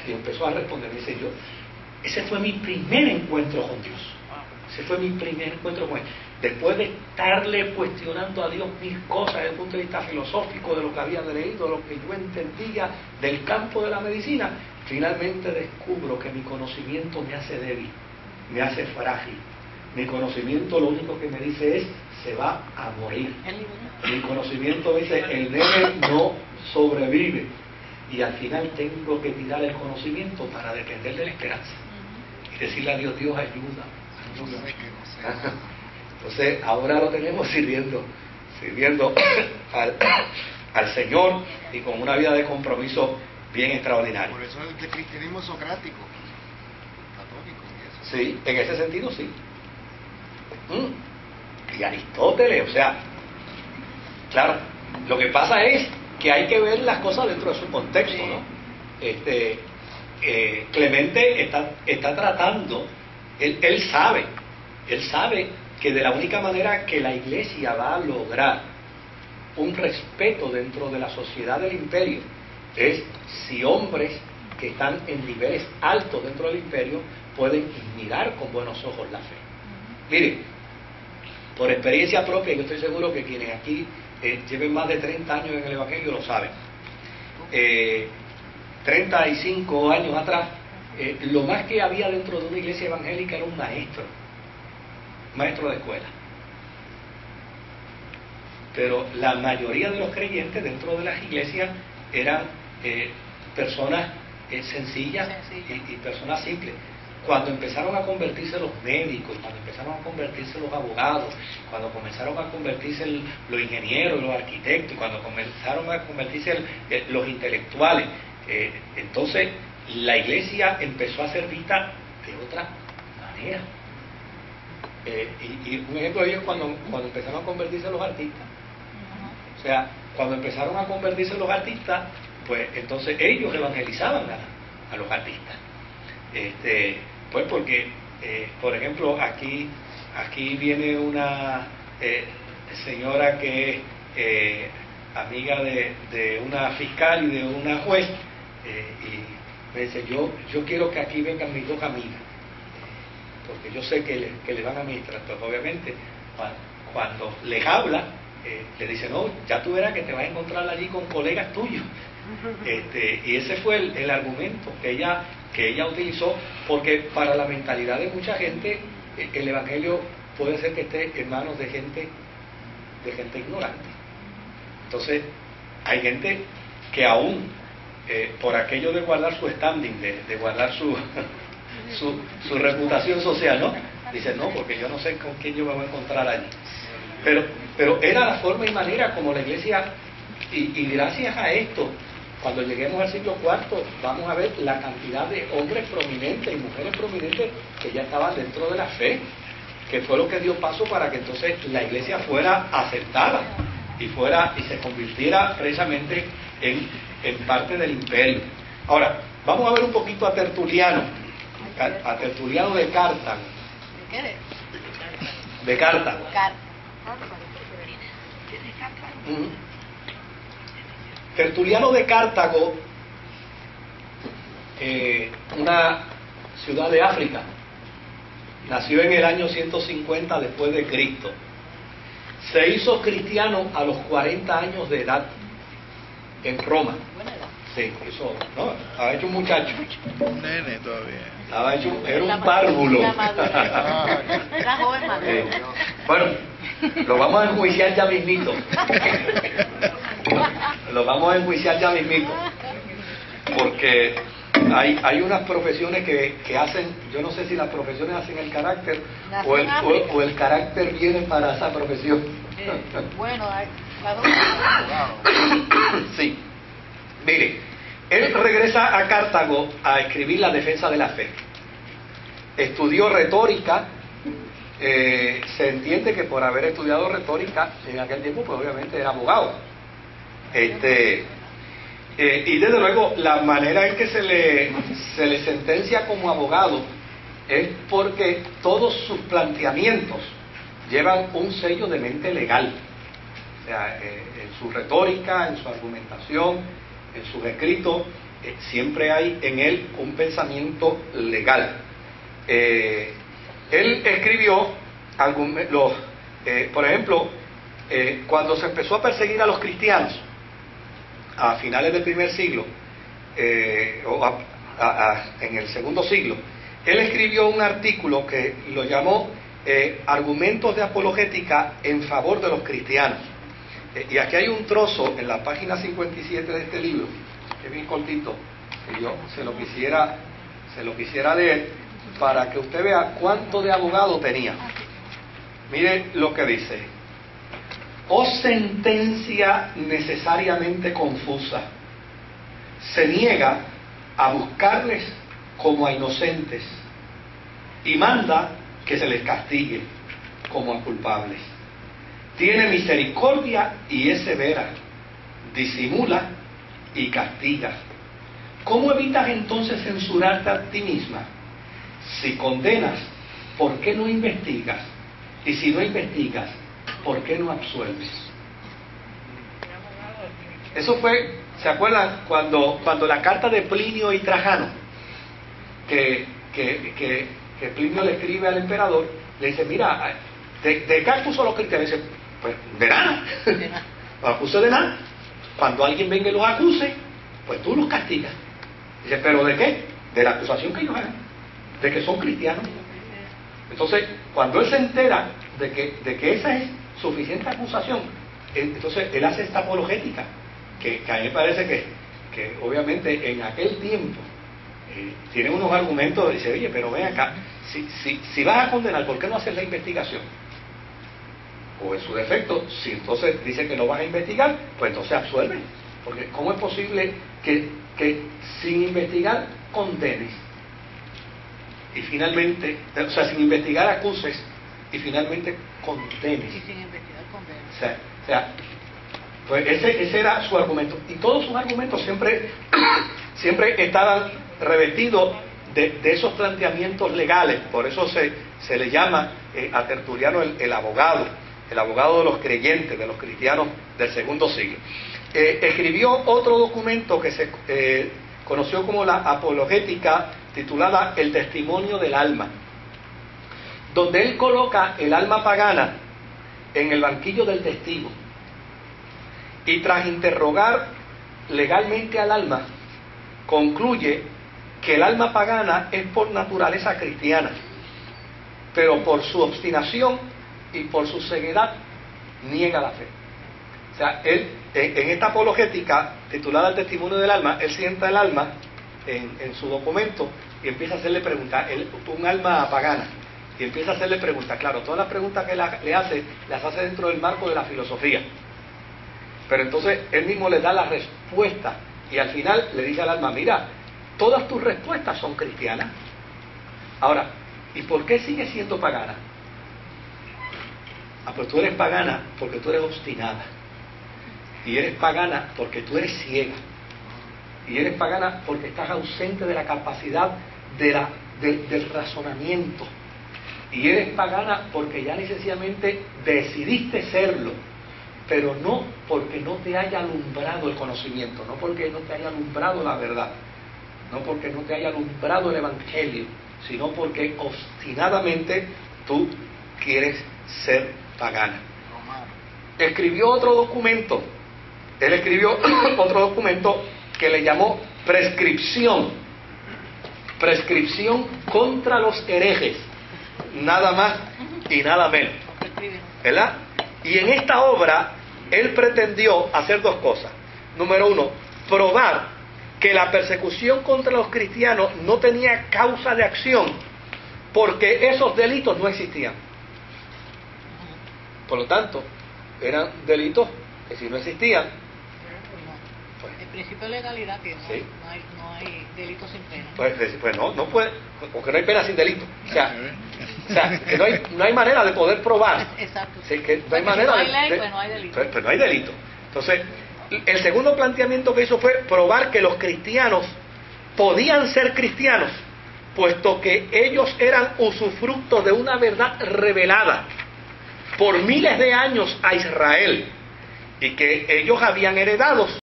Y empezó a responder, me dice yo, ese fue mi primer encuentro con Dios. Ese fue mi primer encuentro con Él. Después de estarle cuestionando a Dios mil cosas desde el punto de vista filosófico, de lo que había leído, de lo que yo entendía del campo de la medicina, finalmente descubro que mi conocimiento me hace débil, me hace frágil. Mi conocimiento lo único que me dice es, se va a morir. Mi conocimiento me dice, el nene no sobrevive. Y al final tengo que tirar el conocimiento para depender de la esperanza. Y decirle a Dios, Dios, ayuda. Entonces, ahora lo tenemos sirviendo al Señor y con una vida de compromiso bien extraordinaria. Por eso es el cristianismo socrático, católico y eso. Sí, en ese sentido sí. Y Aristóteles, o sea, claro, lo que pasa es que hay que ver las cosas dentro de su contexto, ¿no? Clemente está tratando, él sabe que de la única manera que la Iglesia va a lograr un respeto dentro de la sociedad del imperio es si hombres que están en niveles altos dentro del imperio pueden mirar con buenos ojos la fe. Miren, por experiencia propia, yo estoy seguro que quienes aquí lleven más de 30 años en el Evangelio lo saben. 35 años atrás, lo más que había dentro de una iglesia evangélica era un maestro de escuela. Pero la mayoría de los creyentes dentro de las iglesias eran personas sencillas y personas simples. Cuando empezaron a convertirse los médicos, cuando empezaron a convertirse los abogados, cuando comenzaron a convertirse los ingenieros, los arquitectos, cuando comenzaron a convertirse los intelectuales, entonces la iglesia empezó a ser vista de otra manera. Y un ejemplo de ellos cuando empezaron a convertirse los artistas. O sea, cuando empezaron a convertirse los artistas, pues entonces ellos evangelizaban a los artistas. Pues porque, por ejemplo, aquí viene una señora que es amiga de una fiscal y de una juez, y me dice, yo quiero que aquí vengan mis dos amigas, porque yo sé que le van a ministrar. Entonces, obviamente, cuando les habla, le dice, no, ya tú verás que te vas a encontrar allí con colegas tuyos. Y ese fue el argumento que ella utilizó, porque para la mentalidad de mucha gente el Evangelio puede ser que esté en manos de gente ignorante. Entonces hay gente que aún por aquello de guardar su standing, de guardar su reputación social, ¿no? Dice, no, porque yo no sé con quién yo me voy a encontrar allí. Pero era la forma y manera como la iglesia, y gracias a esto, cuando lleguemos al siglo IV, vamos a ver la cantidad de hombres prominentes y mujeres prominentes que ya estaban dentro de la fe, que fue lo que dio paso para que entonces la iglesia fuera aceptada y se convirtiera precisamente en parte del imperio. Ahora, vamos a ver un poquito a Tertuliano de Cartago. ¿De qué eres? De Cartago. Tertuliano de Cartago, una ciudad de África, nació en el año 150 después de Cristo. Se hizo cristiano a los 40 años de edad en Roma. Sí, eso, ¿no? Estaba hecho un muchacho. Un nene todavía. Estaba hecho, era un párvulo. Era joven maduro. Bueno, lo vamos a enjuiciar ya mismito. Lo vamos a enjuiciar ya mismito. Porque hay unas profesiones que hacen, yo no sé si las profesiones hacen el carácter o el carácter viene para esa profesión. Bueno, sí. Mire, él regresa a Cartago a escribir la defensa de la fe. Estudió retórica. Se entiende que por haber estudiado retórica en aquel tiempo, pues obviamente era abogado. Y desde luego la manera en que se le sentencia como abogado es porque todos sus planteamientos llevan un sello de mente legal. O sea, en su retórica, en su argumentación, en sus escritos, siempre hay en él un pensamiento legal. Él escribió por ejemplo, cuando se empezó a perseguir a los cristianos a finales del primer siglo, en el segundo siglo, él escribió un artículo que lo llamó Argumentos de apologética en favor de los cristianos. Y aquí hay un trozo en la página 57 de este libro, que es bien cortito, que yo se lo quisiera leer para que usted vea cuánto de abogado tenía. Mire lo que dice: oh sentencia necesariamente confusa, se niega a buscarles como a inocentes y manda que se les castigue como a culpables. Tiene misericordia y es severa, disimula y castiga. ¿Cómo evitas entonces censurarte a ti misma? Si condenas, ¿por qué no investigas? Y si no investigas, ¿por qué no absuelves? Eso fue, ¿se acuerdan? Cuando la carta de Plinio y Trajano, que Plinio le escribe al emperador, le dice, mira, ¿de qué acuso a los cristianos? Dice, pues de nada, no acuse de nada. Cuando alguien venga y los acuse, pues tú los castigas. Dice, ¿pero de qué? De la acusación que ellos hagan, de que son cristianos. Entonces, cuando él se entera de que esa es suficiente acusación, entonces él hace esta apologética, que a mí me parece que obviamente en aquel tiempo tiene unos argumentos, dice, oye, pero ven acá, si vas a condenar, ¿por qué no haces la investigación? O en su defecto, si entonces dice que no vas a investigar, pues entonces absuelve. Porque ¿cómo es posible que sin investigar condenes? Y finalmente, o sea, sin investigar acuses y finalmente condenes. Y sin investigar condenes. O sea, pues ese era su argumento. Y todos sus argumentos siempre estaban revestidos de esos planteamientos legales. Por eso se le llama a Tertuliano el abogado de los creyentes, de los cristianos del segundo siglo. Escribió otro documento que se conoció como la apologética, titulada El testimonio del alma, donde él coloca el alma pagana en el banquillo del testigo y tras interrogar legalmente al alma, concluye que el alma pagana es por naturaleza cristiana, pero por su obstinación y por su ceguedad niega la fe. O sea, él en esta apologética titulada El testimonio del alma, él sienta el alma en su documento y empieza a hacerle preguntas, un alma pagana, y empieza a hacerle preguntas. Claro, todas las preguntas que le hace, las hace dentro del marco de la filosofía, pero entonces él mismo le da la respuesta y al final le dice al alma, mira, todas tus respuestas son cristianas. Ahora, ¿y por qué sigues siendo pagana? Pues tú eres pagana porque tú eres obstinada, y eres pagana porque tú eres ciega, y eres pagana porque estás ausente de la capacidad del razonamiento, y eres pagana porque ya necesariamente decidiste serlo, pero no porque no te haya alumbrado el conocimiento, no porque no te haya alumbrado la verdad, no porque no te haya alumbrado el evangelio, sino porque obstinadamente tú quieres ser pagana. Escribió otro documento, él escribió otro documento que le llamó prescripción contra los herejes, nada más y nada menos, ¿verdad? Y en esta obra él pretendió hacer dos cosas. Número uno, probar que la persecución contra los cristianos no tenía causa de acción, porque esos delitos no existían. Por lo tanto, eran delitos que si no existían, pues, el principio de legalidad, que sí, no hay delito sin pena. Pues no puede, porque no hay pena sin delito. O sea que no hay manera de poder probar. Exacto. Sí, que no hay manera si no hay ley, pues no hay delito. Pues no hay delito. Entonces, el segundo planteamiento que hizo fue probar que los cristianos podían ser cristianos, puesto que ellos eran usufructo de una verdad revelada por miles de años a Israel, y que ellos habían heredado